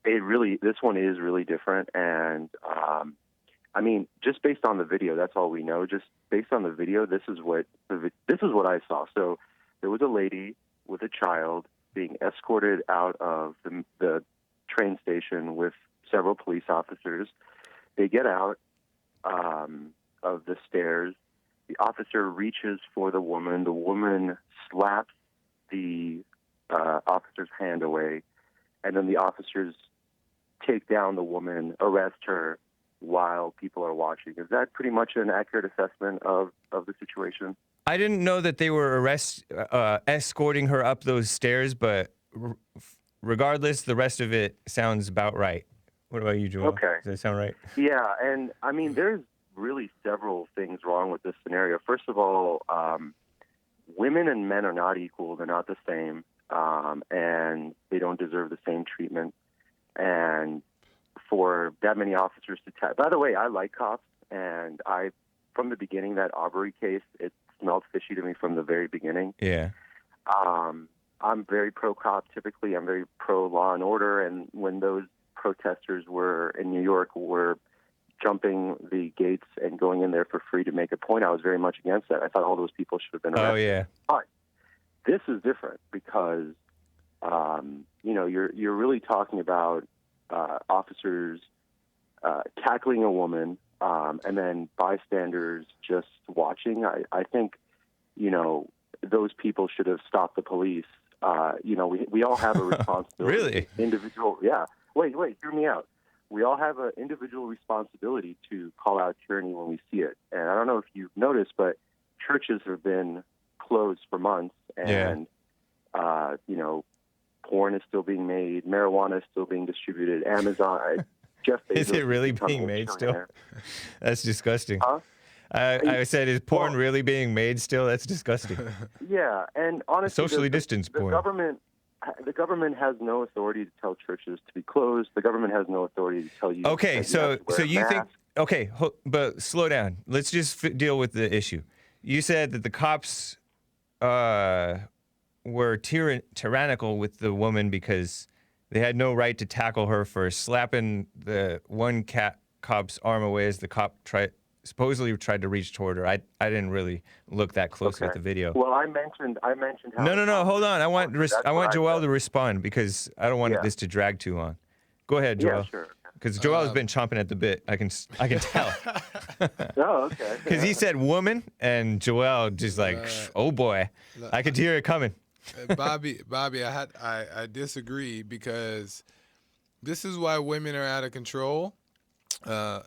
this one is really different. And I mean, just based on the video, that's all we know. Just based on the video, this is what I saw. So there was a lady with a child being escorted out of the train station with several police officers. They get out of the stairs. The officer reaches for the woman. The woman slaps the officer's hand away, and then the officers take down the woman, arrest her while people are watching. Is that pretty much an accurate assessment of the situation? I didn't know that they were escorting her up those stairs, but regardless, the rest of it sounds about right. What about you, Joel? Okay. Does that sound right? Yeah, and I mean, there's really several things wrong with this scenario. First of all, women and men are not equal. They're not the same, and they don't deserve the same treatment. And for that many officers to by the way, I like cops, and from the beginning, that Arbery case, it smelled fishy to me from the very beginning. Yeah. I'm very pro-cop typically. I'm very pro-law and order, and when those protesters were in New York were jumping the gates and going in there for free to make a point, I was very much against that. I thought all those people should have been arrested. Oh, yeah. But this is different because, you're really talking about officers tackling a woman and then bystanders just watching. I think, those people should have stopped the police. We all have a responsibility. Really? Individual, yeah. Wait, hear me out. We all have an individual responsibility to call out tyranny when we see it. And I don't know if you've noticed, but churches have been closed for months, and porn is still being made, marijuana is still being distributed, Amazon, Jeff Bezos. Is it really being made still? That's disgusting. Huh? I said, is porn really being made still? That's disgusting. Yeah, and honestly, socially distanced porn. The government has no authority to tell churches to be closed. The government has no authority to tell you. Okay, so you think? Okay, but slow down. Let's just deal with the issue. You said that the cops were tyrannical with the woman because they had no right to tackle her for slapping the one cop's arm away as the cop supposedly tried to reach toward her. I didn't really look that closely at the video. Well, I mentioned how. No. Hold on. I want Joel to respond because I don't want this to drag too long. Go ahead, Joel. Yeah, sure. Because Joel's been chomping at the bit. I can tell. Oh, okay. Because he said woman, and Joel just like, oh boy, I could hear it coming. Bobby, I disagree because this is why women are out of control.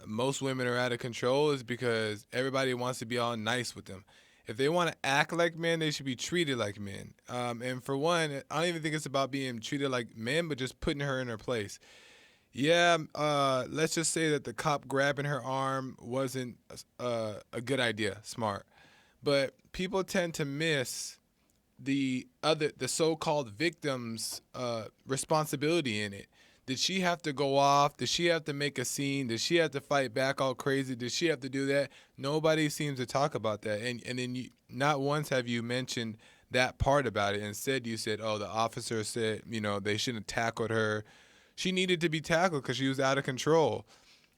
Most women are out of control is because everybody wants to be all nice with them. If they want to act like men, they should be treated like men. And for one, I don't even think it's about being treated like men, but just putting her in her place. Yeah, let's just say that the cop grabbing her arm wasn't a good idea, smart. But people tend to miss the so-called victim's responsibility in it. Did she have to go off? Did she have to make a scene? Did she have to fight back all crazy? Did she have to do that? Nobody seems to talk about that. And then not once have you mentioned that part about it. Instead, you said, oh, the officer said, they shouldn't have tackled her. She needed to be tackled because she was out of control.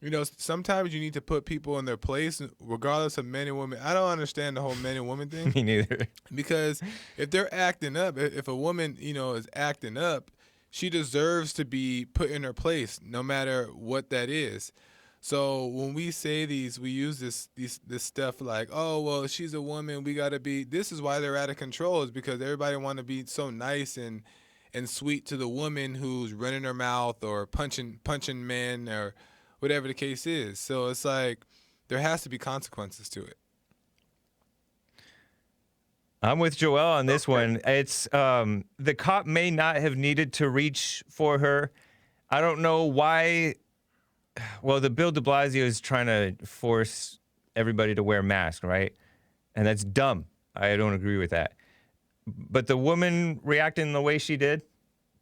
You know, sometimes you need to put people in their place, regardless of men and women. I don't understand the whole men and women thing. Me neither. Because if they're acting up, if a woman, you know, is acting up, she deserves to be put in her place, no matter what that is. So when we say we use this stuff like, oh, well, she's a woman, we got to be, this is why they're out of control, is because everybody want to be so nice and sweet to the woman who's running her mouth or punching men or whatever the case is. So it's like there has to be consequences to it. I'm with Joel on this one. It's the cop may not have needed to reach for her. I don't know why. Well, the Bill de Blasio is trying to force everybody to wear masks, right? And that's dumb. I don't agree with that. But the woman reacting the way she did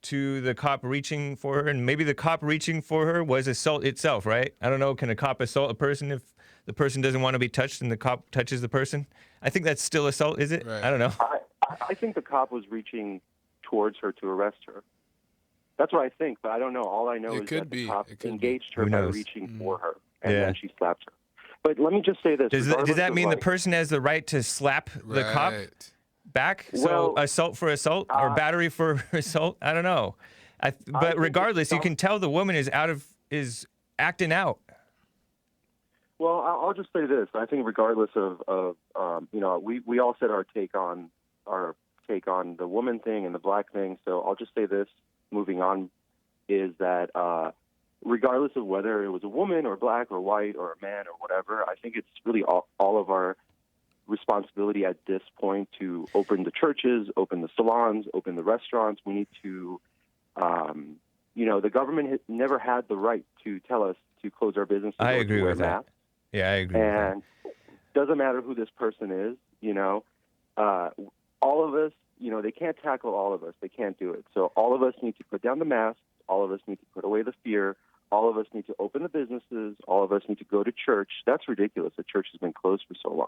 to the cop reaching for her, and maybe the cop reaching for her was assault itself, right? I don't know. Can a cop assault a person if the person doesn't want to be touched and the cop touches the person? I think that's still assault, is it? Right. I don't know. I think the cop was reaching towards her to arrest her. That's what I think, but I don't know. All I know is that the cop engaged her by reaching for her, and then she slapped her. But let me just say this. Does that mean the person has the right to slap the cop back? So assault for assault or battery for assault? I don't know. But regardless, you can tell the woman is acting out. Well, I'll just say this. I think regardless of you know, we all said our take on the woman thing and the black thing. So I'll just say this. Moving on, is that regardless of whether it was a woman or black or white or a man or whatever, I think it's really all of our responsibility at this point to open the churches, open the salons, open the restaurants. We need to, you know, the government has never had the right to tell us to close our businesses. I agree with that. Yeah, I agree. And it doesn't matter who this person is, you know, all of us. You know, they can't tackle all of us. They can't do it. So all of us need to put down the masks. All of us need to put away the fear. All of us need to open the businesses. All of us need to go to church. That's ridiculous. The church has been closed for so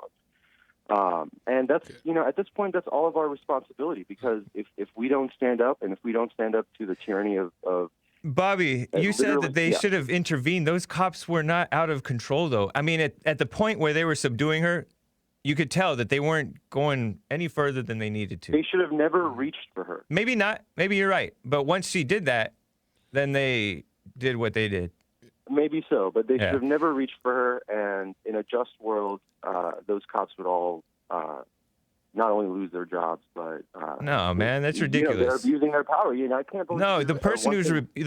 long. And that's, you know, at this point, that's all of our responsibility, because if we don't stand up, and if we don't stand up to the tyranny of Bobby, you said that they should have intervened. Those cops were not out of control, though. I mean, at the point where they were subduing her, you could tell that they weren't going any further than they needed to. They should have never reached for her. Maybe not. Maybe you're right. But once she did that, then they did what they did. Maybe so, but they should have never reached for her. And in a just world, those cops would all not only lose their jobs, but no, man, that's ridiculous. You know, they're abusing their power. You know, I can't believe. No, the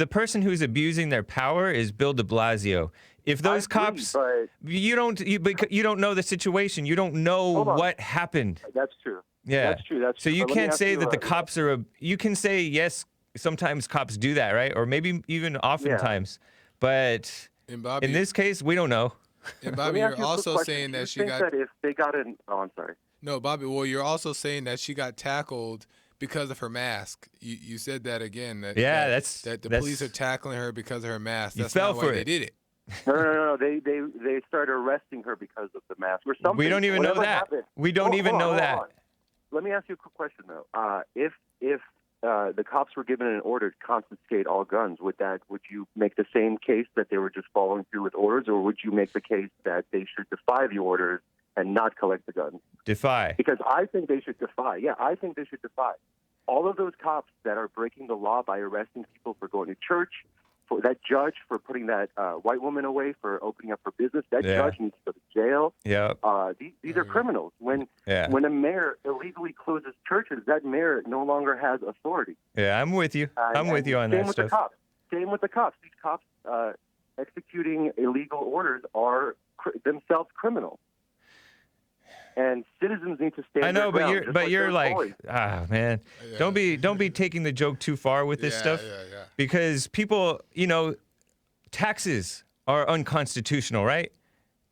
person who's abusing their power is Bill de Blasio. If those cops, you don't know the situation. You don't know what happened. That's true. Yeah, that's true. That's so true. you can't say that the cops are. You can say yes. Sometimes cops do that, right? Or maybe even oftentimes. But Bobby, in this case, we don't know. And Bobby, you're also saying that she got. That if they got in, oh, I'm sorry. No, Bobby. Well, you're also saying that she got tackled because of her mask. You said that again. That the police are tackling her because of her mask. That's not why they did it. No. They started arresting her because of the mask or something. We don't even know that. Happened. We don't even know that. Let me ask you a quick question though. If the cops were given an order to confiscate all guns, would you make the same case that they were just following through with orders, or would you make the case that they should defy the orders and not collect the guns? Defy. Because I think they should defy. Yeah, I think they should defy. All of those cops that are breaking the law by arresting people for going to church, for that judge for putting that white woman away for opening up her business, that judge needs to go to jail. Yeah. These are criminals. When a mayor illegally closes churches, that mayor no longer has authority. Yeah, I'm with you. I'm with you on that stuff. Same with the cops. These cops executing illegal orders are themselves criminal. And citizens need to stand. I know, but you're like, man, Yeah. don't be taking the joke too far with this stuff, because people, taxes are unconstitutional, right?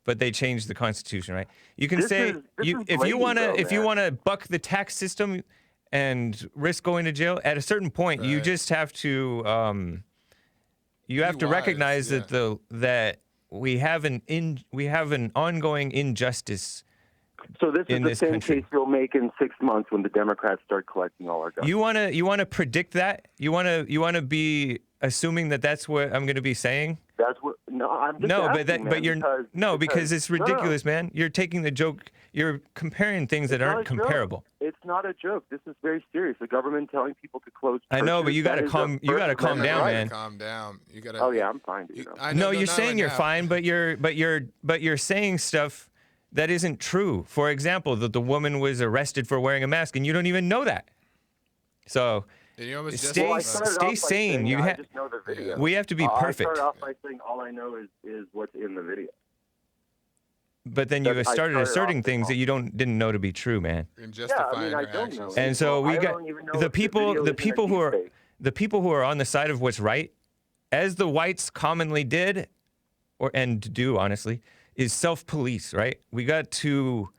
But they changed the Constitution, right? You can if you want to buck the tax system and risk going to jail, at a certain point, you just have to recognize that we have an ongoing injustice. So this is the same country. case you'll make in 6 months when the Democrats start collecting all our guns. You want to predict that? You want to be assuming that that's what I'm going to be saying? That's what. No, I'm just No, asking, man, because it's ridiculous, man. You're taking the joke. You're comparing things that aren't comparable. It's not a joke. This is very serious. The government telling people to close. I know, but you got to calm. You got to calm down, man. Calm down. You got to. Oh yeah, I'm fine, dude. No, you're saying you're fine, but you're saying stuff that isn't true. For example, that the woman was arrested for wearing a mask, and you don't even know that. So stay sane. I just know the video. We have to be perfect. I started off by saying all I know is what's in the video. But then you started asserting things that you didn't know to be true, man. And justifying I don't know. And so we got the people who are on the side of what's right, as the whites commonly did, and do honestly, is self-police, right? We got to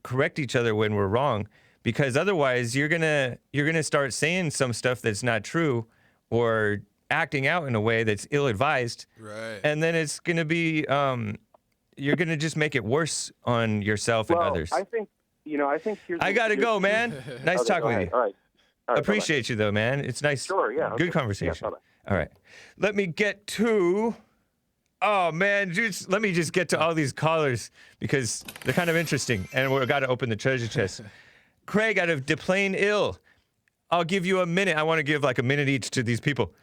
correct each other when we're wrong, because otherwise you're gonna start saying some stuff that's not true, or acting out in a way that's ill-advised, right? And then it's gonna be you're gonna just make it worse on yourself and others. I think here's. I gotta go, man. Nice talking with you. All right. Appreciate you though, man. It's nice. Sure. Yeah. Good conversation. All right. Let me get to. Oh man, let me just get to all these callers because they're kind of interesting, and we've got to open the treasure chest. Craig out of DePlain Ill. I'll give you a minute. I want to give like a minute each to these people.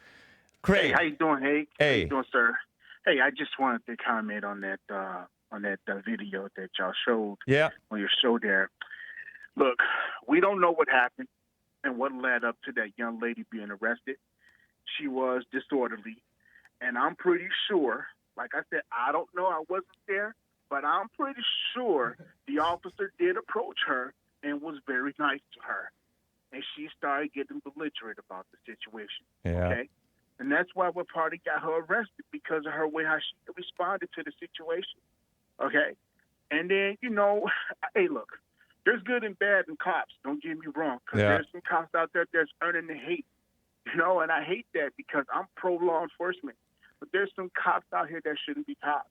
Craig. Hey, how you doing, Hake? Hey. How you doing, sir? Hey, I just wanted to comment on that video that y'all showed on your show there. Look, we don't know what happened and what led up to that young lady being arrested. She was disorderly, and I'm pretty sure, like I said, I don't know, I wasn't there, but I'm pretty sure the officer did approach her and was very nice to her. And she started getting belligerent about the situation. Yeah. Okay? And that's why what party got her arrested, because of her way how she responded to the situation. Okay? And then, hey, look, there's good and bad in cops. Don't get me wrong, because there's some cops out there that's earning the hate. And I hate that because I'm pro-law enforcement. But there's some cops out here that shouldn't be cops.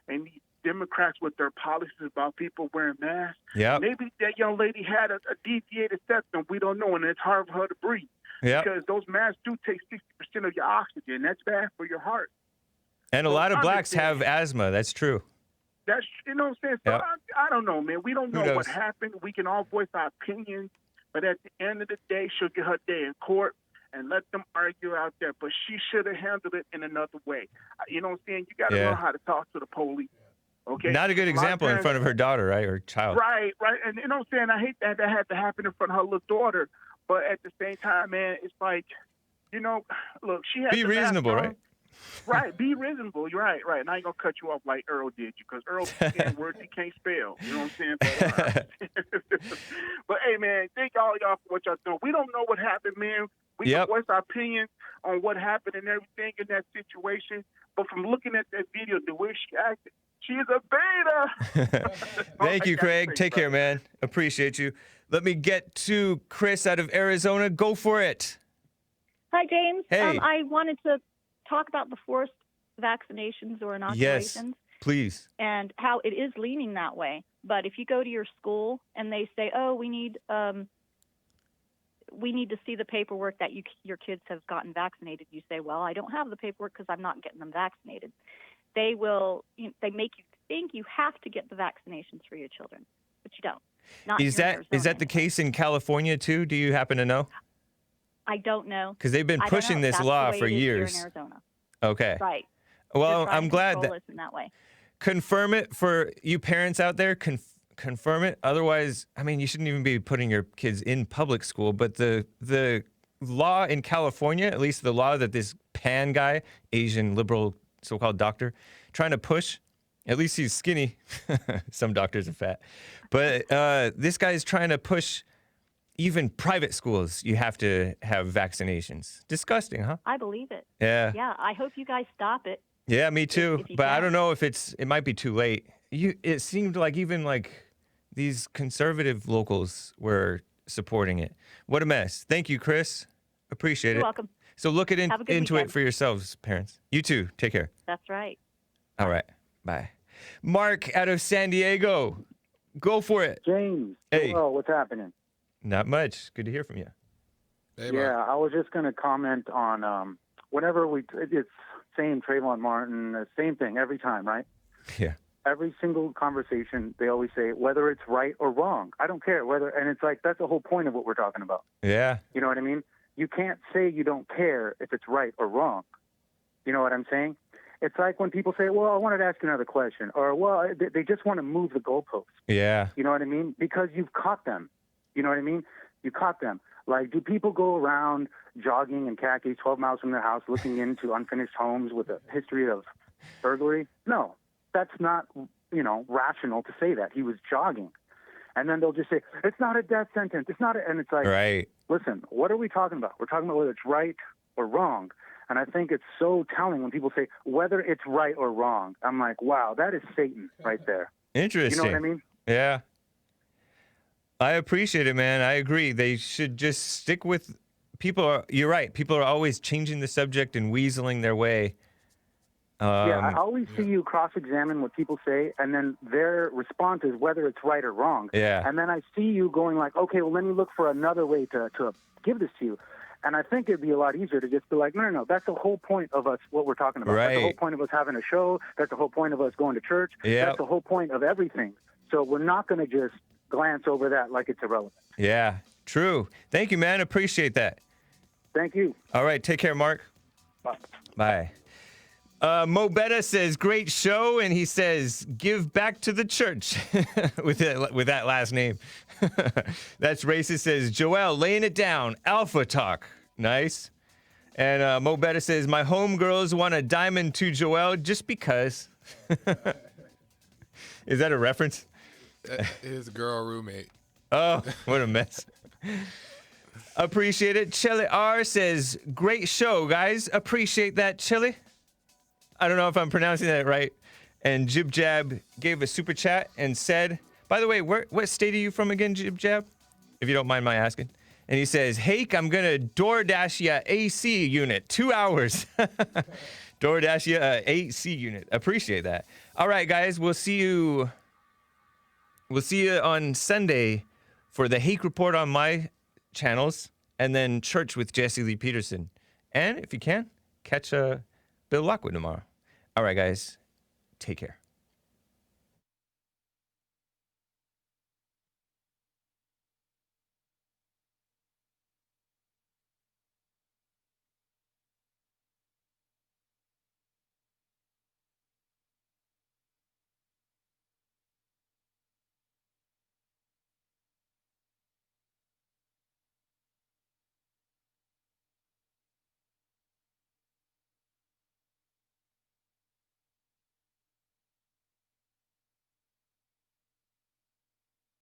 And these Democrats with their policies about people wearing masks, maybe that young lady had a deviated septum. We don't know, and it's hard for her to breathe. Because those masks do take 60% of your oxygen. That's bad for your heart. And a lot of blacks have asthma. That's true. That's, what I'm saying? So I don't know, man. We don't know what happened. We can all voice our opinions. But at the end of the day, she'll get her day in court and let them argue out there. But she should have handled it in another way. You know what I'm saying? You got to know how to talk to the police. Okay? Not a good example in front of her daughter, right? Or child. Right. And you know what I'm saying? I hate that had to happen in front of her little daughter. But at the same time, man, it's like, look, she has be reasonable, right? Right, be reasonable. You're right. And I ain't going to cut you off like Earl did you, because Earl saying words he can't spell. You know what I'm saying? But hey, man, thank all y'all for what y'all doing. We don't know what happened, man. We can voice our opinion on what happened and everything in that situation. But from looking at that video, the way she acted, she's a beta. Thank you, Craig. Take care, man. Appreciate you. Let me get to Chris out of Arizona. Go for it. Hi, James. Hey. I wanted to talk about the forced vaccinations or inoculations. Yes, please. And how it is leaning that way. But if you go to your school and they say, "Oh, we need to see the paperwork that your kids have gotten vaccinated," you say, "Well, I don't have the paperwork because I'm not getting them vaccinated." They make you think you have to get the vaccinations for your children, but you don't. Not is that the case in California too? Do you happen to know? I don't know. Because they've been pushing this law for years. Here in Arizona. Okay. Right. Well, I'm glad that in that way. Confirm it for you parents out there. Confirm it. Otherwise, I mean, you shouldn't even be putting your kids in public school. But the law in California, at least the law that this Pan guy, Asian liberal so-called doctor, trying to push. At least he's skinny. Some doctors are fat. But this guy is trying to push even private schools. You have to have vaccinations. Disgusting, huh? I believe it. Yeah. Yeah, I hope you guys stop it. Yeah, me too. If you but can. I don't know if it might be too late. It seemed like even these conservative locals were supporting it. What a mess. Thank you, Chris. Appreciate it. You're welcome. So look into weekend. it for yourselves, parents. You too. Take care. That's right. All right. Bye. Mark out of San Diego. Go for it. James. Hey. Hello, what's happening? Not much. Good to hear from you. Hey, yeah, I was just going to comment on whenever it's same Trayvon Martin, the same thing every time, right? Yeah. Every single conversation, they always say whether it's right or wrong. I don't care whether, and it's like that's the whole point of what we're talking about. Yeah. You know what I mean? You can't say you don't care if it's right or wrong. You know what I'm saying? It's like when people say, well, I wanted to ask you another question, or, well, they just want to move the goalposts. Yeah. You know what I mean? Because you've caught them. You know what I mean? You caught them. Like, do people go around jogging in khakis 12 miles from their house looking into unfinished homes with a history of burglary? No. That's not, rational to say that. He was jogging. And then they'll just say, it's not a death sentence. It's not and it's like, right. Listen, what are we talking about? We're talking about whether it's right or wrong. And I think it's so telling when people say whether it's right or wrong. I'm like, wow, that is Satan right there. Interesting. You know what I mean? Yeah. I appreciate it, man. I agree. They should just stick with you're right. People are always changing the subject and weaseling their way. I always see you cross-examine what people say, and then their response is whether it's right or wrong. Yeah. And then I see you going like, okay, well, let me look for another way to give this to you. And I think it'd be a lot easier to just be like, no. That's the whole point of us, what we're talking about. Right. That's the whole point of us having a show. That's the whole point of us going to church. Yep. That's the whole point of everything. So we're not going to just glance over that like it's irrelevant. Yeah, true. Thank you, man. Appreciate that. Thank you. All right. Take care, Mark. Bye. Bye. Mo Betta says, great show. And he says, give back to the church with that last name. That's racist. Says, Joel, laying it down. Alpha talk. Nice. And Mo Betta says, my homegirls want a diamond to Joel just because. Is that a reference? His girl roommate. Oh, what a mess. Appreciate it. Chili R says, great show, guys. Appreciate that, Chili. I don't know if I'm pronouncing that right. And Jib Jab gave a super chat and said, by the way, what state are you from again, Jib Jab? If you don't mind my asking. And he says, Hake, I'm going to DoorDash you AC unit, 2 hours. DoorDash you AC unit. Appreciate that. All right, guys, we'll see you on Sunday for the Hake Report on my channels and then Church with Jesse Lee Peterson. And if you can, catch Bill Lockwood tomorrow. All right, guys, take care.